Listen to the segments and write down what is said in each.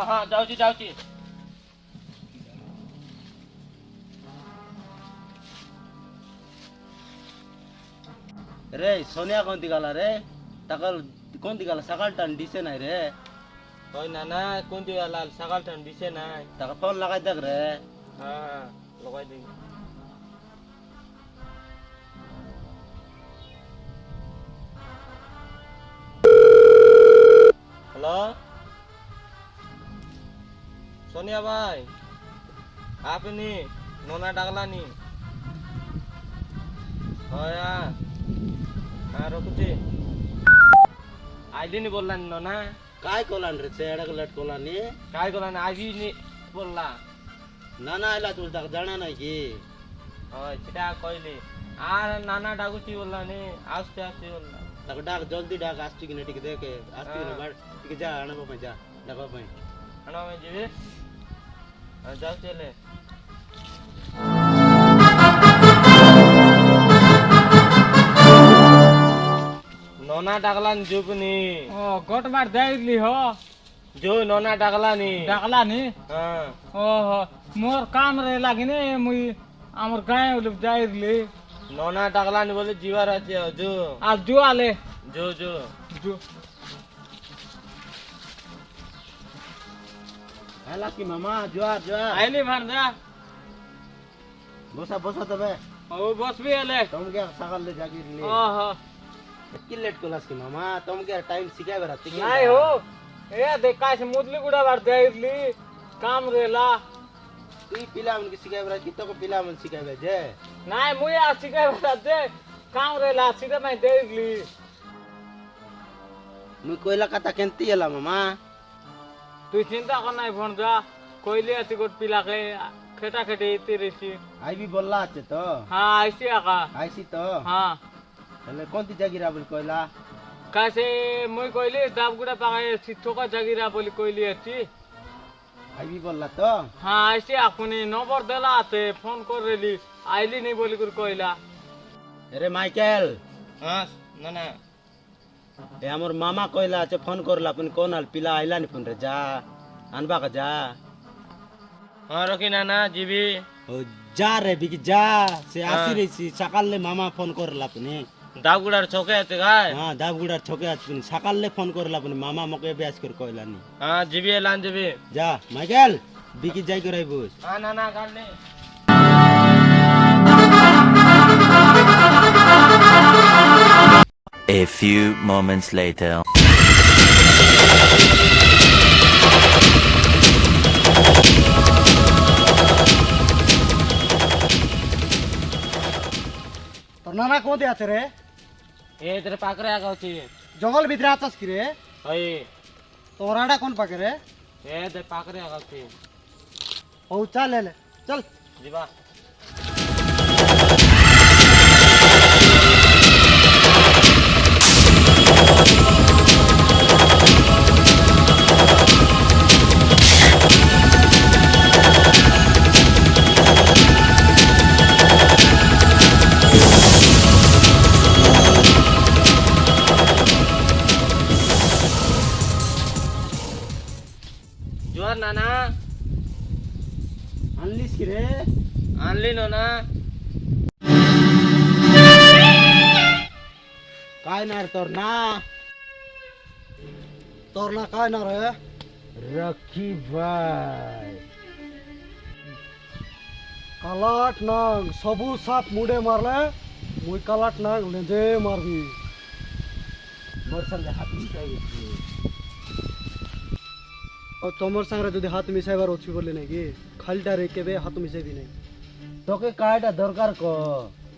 ହଁ ଯାଉଛି ଯାଉଛି। रे सोनिया कोणती गाला रे तकल कोणती गाला सकाळ टाइम दिसे नाही रे होय नाना कोणती वाला सकाळ टाइम दिसे नाही तका फोन लगाय देख रे हां लगाय दे हेलो सोनिया भाई आपनी नोना डागला नी होय हाँ रखुची आईली नहीं बोलला नी नोना काय कोलान रे से एडक लट कोलानी काय कोलान आईली नहीं बोलला नाना आला तुल तक जाना नाही की होय चिटा कोइली आ नाना डागुची बोलला नी आस्ते आस्ते बोलला तक डाक जल्दी डाक आस्ती की नेटी के देखे आस्ती ने बड़ ठीक जा आना पे जा डाका पे आना में जीवे जाओ चले नोना डागला नी जुपनी गोट बार जाइली हो जो नोना डागला नी हां ओहो मोर काम रे लागिने मुई हमर गाय लोग जाइली नोना डागला नी बोले जीवा रहते हो जो आज जो आले जो जो जो हला की मामा जोर जोर आइली भांजा बोसा बोसा तबे ओ बस भी आले तुम क्या सकाल ले जागी ले ओहो कि लेट कोलास की मामा तुम क्या टाइम सिखाय बरा नाही हो ए देखा से मुदली गुडा बार जाइली काम रेला तू पिला मन की सिखाय बरा की तो को पिला मन सिखाय बे जे नाही मुई आ सिखाय बार दे काम रेला सीधे मैं देइली मु कोइला कथा केंती हला मामा तू चिंता कर नाही भणजा कोइले अति गोट पिला के खेटा खेटी तिरेसी आई भी बोलला আছে तो हां आइसी आका आइसी तो हां એટલે કોંતી જાગીરા બોલ કોઈલા कासे मुई कोइली दाबगुडा पाए सिथोका जागिरा बोली कोइली अछि आई भी बोलला तो हां आइसी आकुनी नंबर देला आते फोन कररेली आइली नहीं बोली कर कोइला अरे माइकल हां नाना ए हमर मामा कोइला আছে फोन करला अपन कोनाल पिला आइला नि फोन रे जा अनबा का जा हां रखी नाना जीवी ओ जा रे बिकी जा से आसी रे सी सकाल ले मामा फोन करला अपने दाबगुडार छोके आते काय हां दाबगुडार छोके आछिन सकाल ले फोन करला अपने मामा मके ब्यास कर कोइला नि हां जीवी लान जीवी जा माइकल बिकी जाई कराई बुस हां नाना गाल ले A few moments later. तो नाना कोंते आते रे ए तेरे पाकरे आगाउची जंगल भितर आतस की रे हई तोराडा कोन पाके रे ए ते पाकरे आगाउची ओ चल ले चल जीवा जोर नाना अनलिस की रे आनली नोना काय नार तोर ना काय ना रे रखी भाई कालाट नांग सबु साप मुडे मारले मुई कालाट नांग लेजे मारबी मोर संग हाथ मिसाई और तोमर संगरे जदि हाथ मिसाइबार अछि बोले नै कि खालटा रे केबे हाथ मिसाइबी नै তোকে কায়টা দরকার ক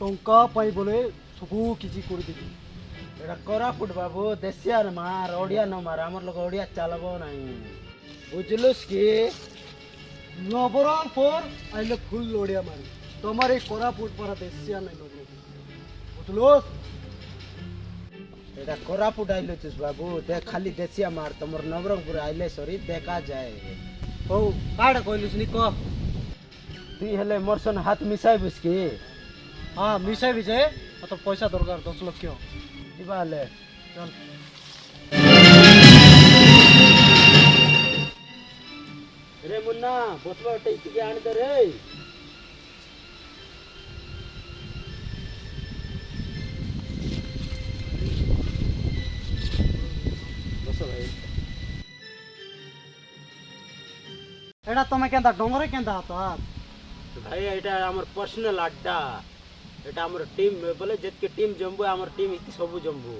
टंका पाई बोले सबु किछि कर देबी এটা কোরাপুট বাবু দেশিয়ার মার ওড়িয়া ন মার আমার লোক ওড়িয়া চালাবো নাই বুঝলুস কি नवरंगपुर आइले फुल लोडिया मारी तुम्हारे कोरापुट पर देसिया नै लोग बुझलो এটা কোরাপুট আইলছিস বাবু দেখ খালি দেশিয়া মার তোমার নবরঙ্গপুর আইলে সরি দেখা যায় हो काडा कहलिस नि क তুই হেলে মোর সন হাত মিশাইবিস কি हां मिसाइ बिजे तो पैसा दरकार 10 लाख क्यों দিবা হেলে चल रे मुन्ना बसवा टिके आण दे रे बस भाई एटा तमे केंदा डोंगरे केंदा तो भाई एटा हमर पर्सनल अड्डा एटा हमर टीम बोले जेतके टीम जम्बू हमर टीम इति सबु जम्बू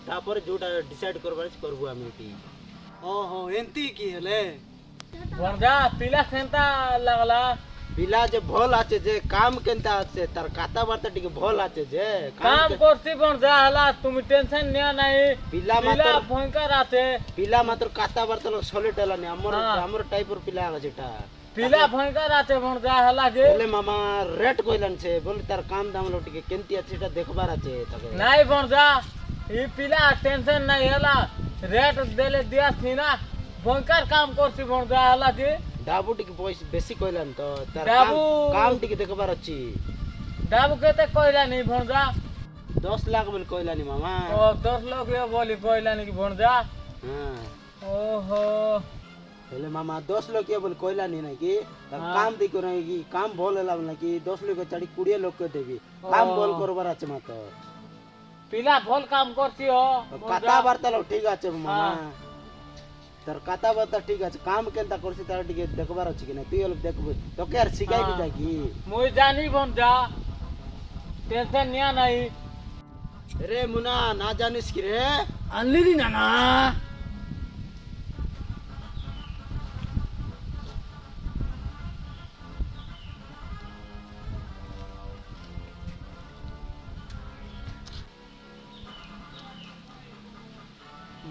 तापर जोटा डिसाइड करबार करबू हम इति ओहो एंती की हेले भणजा पिला केंता लागला पिला जे भल आछे जे काम केंता आछे तार काता बार्ता टिके भल आछे जे काम करती भणजा हला तुम टेंशन निया नाही पिला पिला भयंकर आते पिला मात्र काता बार्ता लोग सॉलिड हला नि हमर टाइप पिला आगा जेटा पिला भयंकर आते भणजा हला जे बोले मामा रेट कोइलन छे बोले तार काम दाम लो टिके केंती आछे एटा देखबार आछे तके नाही भणजा ई पिला टेंशन नाही हला रेट देले दिया सीना भयंकर काम करती भणजा हला जे डाबू टिके पैसा बेसी कोइलन तो तार डाबू काम टिके देखबार अछि डाबू केते कहला नहीं भणजा 10 लाख बोले कोइलानी मामा ओ 10 लाख ये बोली कहला नहीं कि भणजा हां ओहो हेले मामा 10 लोग के बोल कोइला नहीं ना कि काम दे को नहीं कि काम बोल हला ना कि 10 लोग के चढ़ी 20 लोग के देबी काम बोल करबार আছে মাত্র पिला भल काम करती हो কথা বার্তা লো ঠিক আছে মামা তার কথা বার্তা ঠিক আছে কাম কেনতা করছি তার টিকে দেখবার আছে কি না তুই লোক দেখব তোকে আর শিখাইবি যাকি মুই জানি বন্ধা টেনশন নিয়া নাই রে মুনা না জানিস কি রে আনলি না না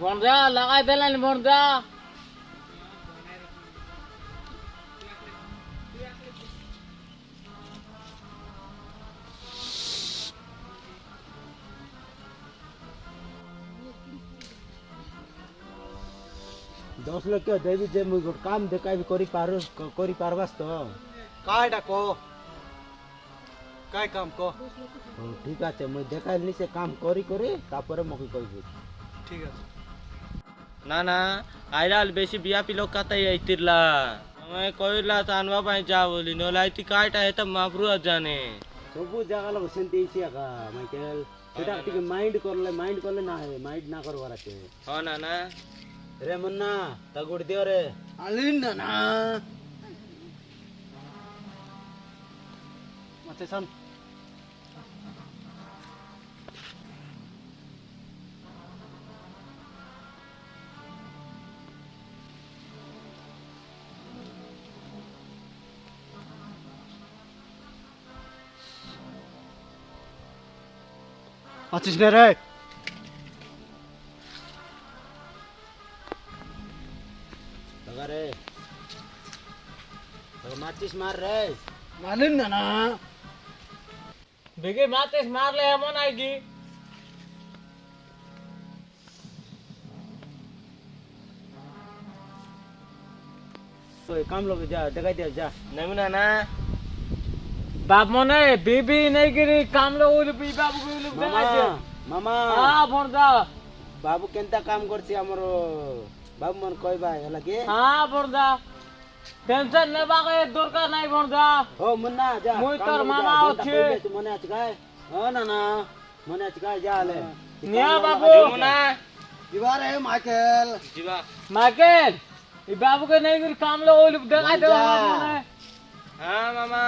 বন্ধা লাগাই দিলেন বন্ধা दस लोग के देवी जे मुई गोट काम देखाबी करी पारबास तो कायटा को काय काम को ठीक আছে মুই দেখাইলি সে কাম করি করে তারপরে মকে কইবি ঠিক আছে না না আইরাল বেশি বিয়াপি লোক কাতাই আইতিরলা আমি কইলা তানবা পাই যা বলি নলাইতি কাইটা হেতা মাবরু জানে সবু জায়গা লোক সেন্তি ইছি আকা মাইকেল সেটা টিকে মাইন্ড করলে না হয় মাইন্ড না করবার আছে হ না না রে মুন্না তা গুড় দিও রে আনলি না না মাতে সান আছিস না রে लगा रे लगा माचिस मार रे মানলি না না বেগে মাতে মারলে এমন আইগি तो एक काम लोग जा दिखाई दे जा নেমু না না বাপ মনে বিবি নাই গিরি কাম লো উলি বি বাবু উলি मामा দেখাইছে मामा হ্যাঁ বন্ধা बाबू केनता काम करছি हमरो बाबू मन कहबा हला के হ্যাঁ বন্ধা টেনশন নেবাকে দরকার নাই বন্ধা हो मुन्ना जा मुई काम तोर लोग मामा जा, अच्छे। बेटा कहबे तो मने आज गाय हो ना ना मने आज गाय जा ले নিয়া বাবু নেমু না দিবা রে মাইকেল জিবা মাইকেল এই বাবুকে নাই গিরি কাম লো উলি দেখাই দে যা। মনে হ্যাঁ মামা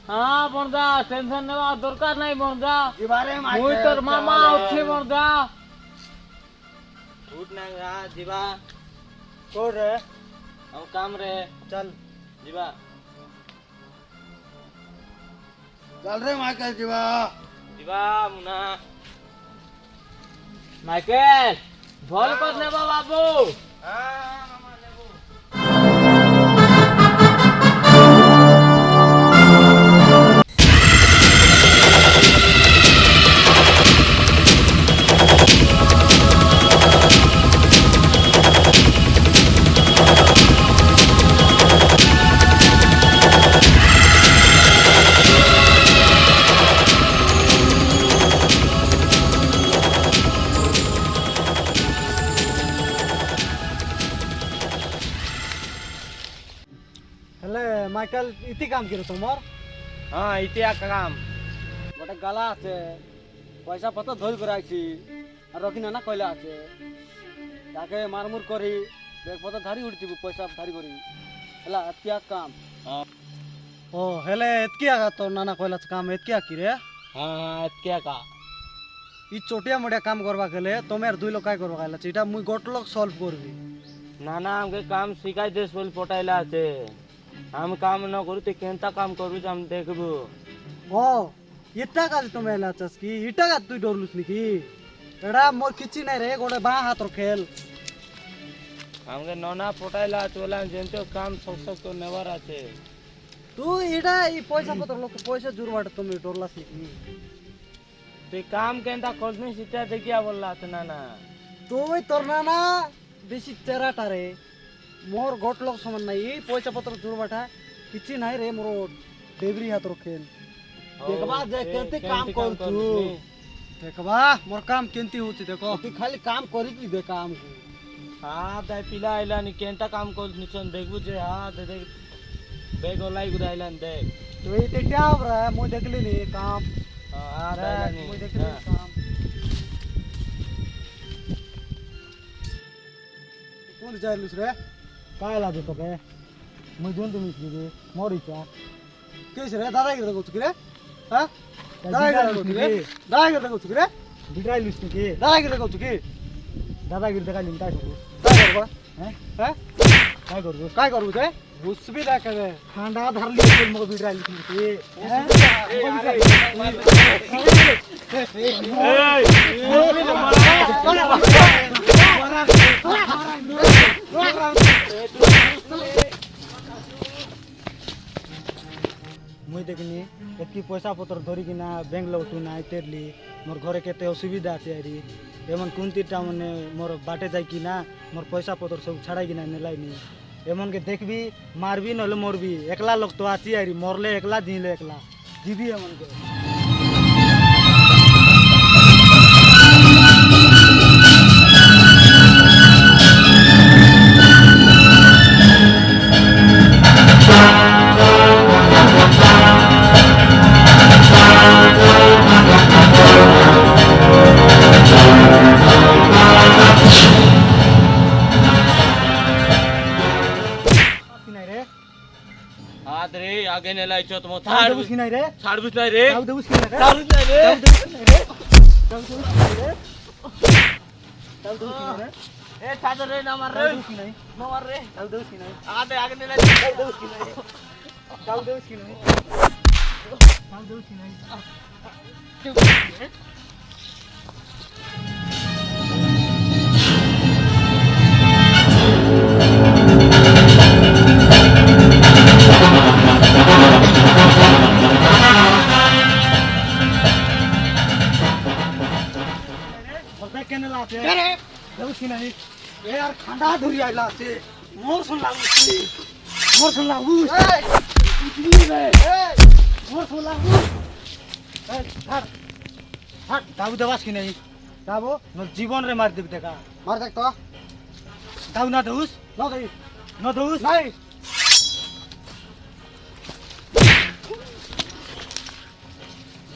হ্যাঁ বন্ধা টেনশন নেওয়া দরকার নাই বন্ধা দিবা রে মাইকেল মুই তোর মামা আছে বন্ধা উঠ না যা জিবা কোড রে আও কাম রে চল জিবা চল রে মাইকেল দিবা জিবা মুনা মাইকেল ভল কর নেবা বাবু হ্যাঁ মামা নেবো সাইকেল ইতি কাম কিরে তোমার হ্যাঁ ইতিয়া কাম গোটে গালা আছে পয়সা পত্র ধরি করে আইছি আর রকি না কইলা আছে তাকে মারমুর করি ব্যাগ পত্র ধারি উঠছিবু পয়সা ধারি করি হেলা এতকিয়া কাম ও হেলে এতকিয়া তোর নানা কইলা কাম এতকিয়া কি রে হ্যাঁ ইতিয়া কা ই চোটিয়া মোটিয়া কাম করবা গেলে তুমি আর দুই লোক কাই করবা গেলে এটা মুই গোট লোক সলভ করবি না না আমাকে কাম শিখাই দেশ বলে পটাইলা আছে আমি কাম না করি তুই কেনতা কাম করবি আমি দেখবো ও ইটা কাজ তুমি এলা চাস কি ইটা কাজ তুই ডরলুস নাকি এডা মোর কিছি নাই রে গোটে বাঁ হাতর খেল আমাকে ননা পটাইলা আছে বলে আমি জানতো কাম সব সব তো নেবার আছে তুই এটা এই পয়সা পত্র লোক পয়সা জুরবাট তুমি ডরলাস নাকি তুই কাম কেনতা করবি সেটা দেখিয়া বললা আছে না না তুই তোর নানা বেশি চেরাটা রে মোর গোট লোক সমান নাই এই পয়সা পত্র জুরবাটা কিছি নাই রে মোর ডেবরি হাতর খেল देखबा जे केते काम करछु देखबा मोर काम केंती होती देखो तू खाली काम करी की दे काम को हाँ दाई पिला आइला नि केनता काम कर निचन देखबु जे हाँ दे देख बेग ओलाई गुदा आइला देख तो ये क्या हो रहा है मुझे देखली नहीं काम हाँ दाइला नि मुझे देखली काम कौन जाय लुस रे काय लागे तो के मुझे जोन तुम इसलिए मोरी चा कैसे रे दादा के देखो तुके रे हां दादा के देखो तुके दादा के देखो तुके रे बिगड़ाई लुस के दादा के देखो तुके दादागिरी देखा लिंता है काय करबा हैं हैं काय करबो ते घुस भी ना करे ठंडा धर लिए फिर मो बिगड़ाई लुस के मुई देखनी एतकी पैसा पत्र धरी कि ना बैंक लौटू ना तेरली मोर घरे केते असुविधा আছে আরি এমন কোনটিটা মানে মোর বাটে যাই কি না মোর পয়সা পত্র সব ছাড়াই কি না নেলাইনি এমন কে দেখবি মারবি নলে মরবি একলা লোক তো আছি আরি মরলে একলা জিলে একলা জিবি এমন কে रे आगे ने लाई चो तुम थाड़ बुस नहीं रे छाड़ बुस नहीं रे दाऊ देउस की नहीं रे छाड़ बुस नहीं रे दाऊ देउस की नहीं रे दाऊ देउस की नहीं रे ए छाड़ रे ना मार रे दाऊ देउस की नहीं ना मार रे दाऊ देउस की नहीं आगे ने लाई दाऊ देउस की नहीं दाऊ देउस की नहीं दाऊ देउस की नहीं नहीं ए यार ठंडा धुरी आइला से मोर सुन लागू कुछ रे मोर सुन लागू हट हट दाऊ देवास की नहीं दाबो मोर जीवन रे मार देबे देखा मार देख तो दाऊ ना दोस न दोस नहीं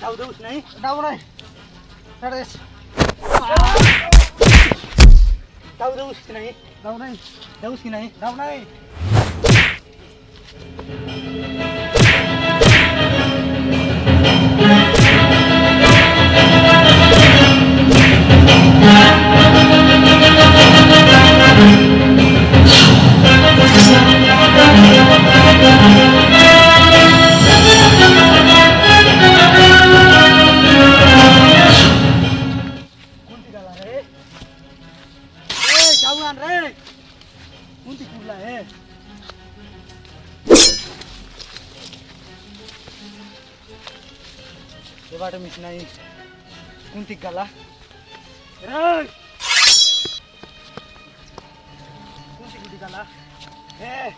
दाऊ दोस नहीं दाऊ नहीं छड़ दे दाऊ देउस की नहीं दाऊ नहीं देउस की नहीं दाऊ नहीं बाटे मिस नाही कोणती गाला रे कोणती गुडी गाला ए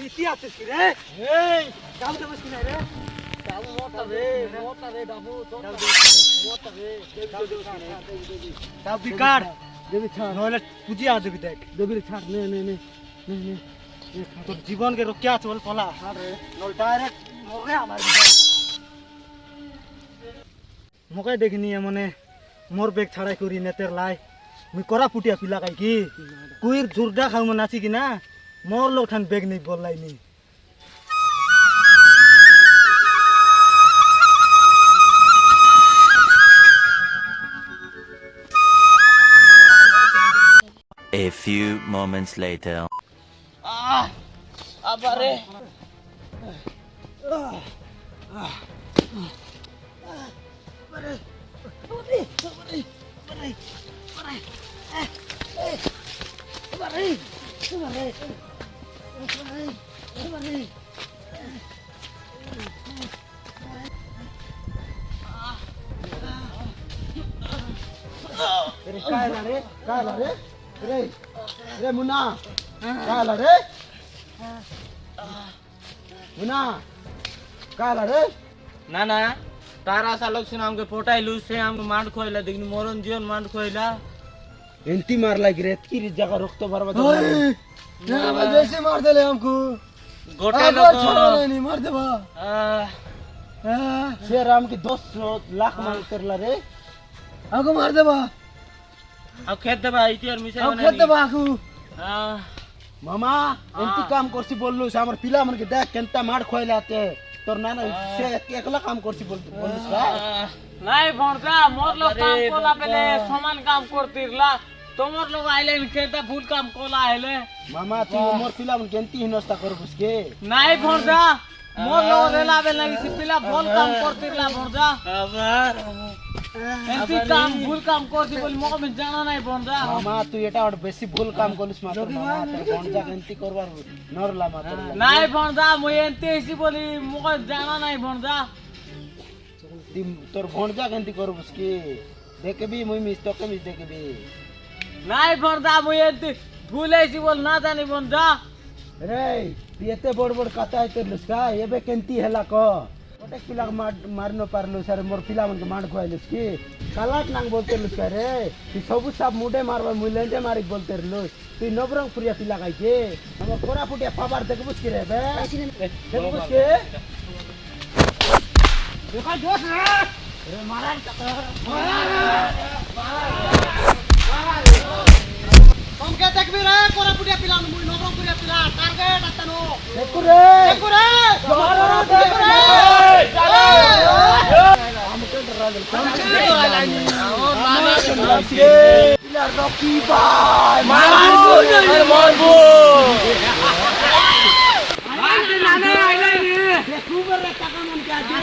इति आतेस की रे ए काम दे बस की नाही रे काम मोटा रे डाबू मोटा रे दाब बिकार देबी छाड़ नोले पूजी आ देबी देख देबी छाड़ ने তোর জীবনকে রক্ষা চল পলা আরে নল ডাইরেক্ট মরে আমার মকাই দেখিনি মানে মোর বেগ ছাড়াই করি নেতের লাই মুই করাপুটিয়া পিলা কাই কি কুইর জুরডা খাও মন আছি কি না মোর লোক ঠান বেগ নেই বললাই নি A few moments later. Abare. काय ला रे रे रे मुन्ना काय ला रे मुन्ना काय ला रे ना ना तारा सा लोग सुन हमके पोटाइलू से हमके मांड खोइला देखनी मोरन जीवन मांड खोइला एंती मारला गिरे की जगह रुकतो बर्बाद ना जैसे मार देले हमको गोटे लोग नहीं मार दे बा शेर राम की 200 लाख मांग करला रे हमको मार दे बा अब खेत दबा आईती और मिसे हम खेत दबा को मामा एंती काम करसी बोललु से हमर पिला मन के देख केनता मार खोइलाते तोर नाना से एकला काम करसी बोललुस का নাই ভরদা মোর লোক কাম কোলা পেলে সমান কাম করতিরলা তোমার লোক আইলেন কেটা ভুল কাম কোলা আইলে मामा तू मोर पिला मन केनती हिनस्ता कर बुसके নাই ভরদা মোর লোক রেলা বেলা কি পিলা ভুল কাম করতিরলা ভরদা আবার এতি কাম ভুল কাম করতি বলি মোকে আমি জানা নাই ভরদা मामा तू एटा और बेसी भूल काम करलुस मात्र मामा तोर गंजा केनती करबार नरला मात्र নাই ভরদা মই এতি এসি বলি মোকে জানা নাই ভরদা तोर गंजा केनती कर बुसके देखे भी मुई मिस तो के मिस देखे भी নাই ভরদা মই এতি ভুল এসি বল না জানি ভরদা रे एते बड़ बड़ काता आइते लुसका एबे केनती हैला क ओटे पिला मार न पारलु सर मोर पिला मन के मार खोइलुस की कालाट नांग बोलते लुसका रे तू सबु सब मुडे मारबा मुई लेंडे मारिक बोलते लुस तू नबरंग पुरिया पिला काई के हम कोरापुटिया पाबार देखबुस की रे बे देखबुस के देखा जोश रे मारा तुम के देखबी रे कोरापुटिया पिला मुई नबरंग पुरिया पिला टारगेट अतनो देखु रे हम के डरा दे पिला रॉकी भाई मारबो নানে আইলাই রে देखु रे टाका मन के आजे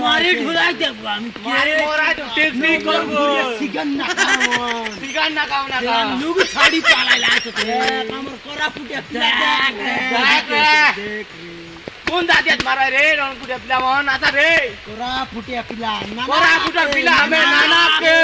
মারি ঢুলাই দেব আমি मारे मोरा तो टेक्निक करबो सिगन ना कावन सिगान ना काम ना काम লুগ ছাড়ি পালাইলা তো हमर कोरापुटिया देख কোন দাদিয়াত মারা রে রং কুটিয়া পিলা মন আতা রে कोरापुटिया पिला कोरा कुटा पिला हमें नाना के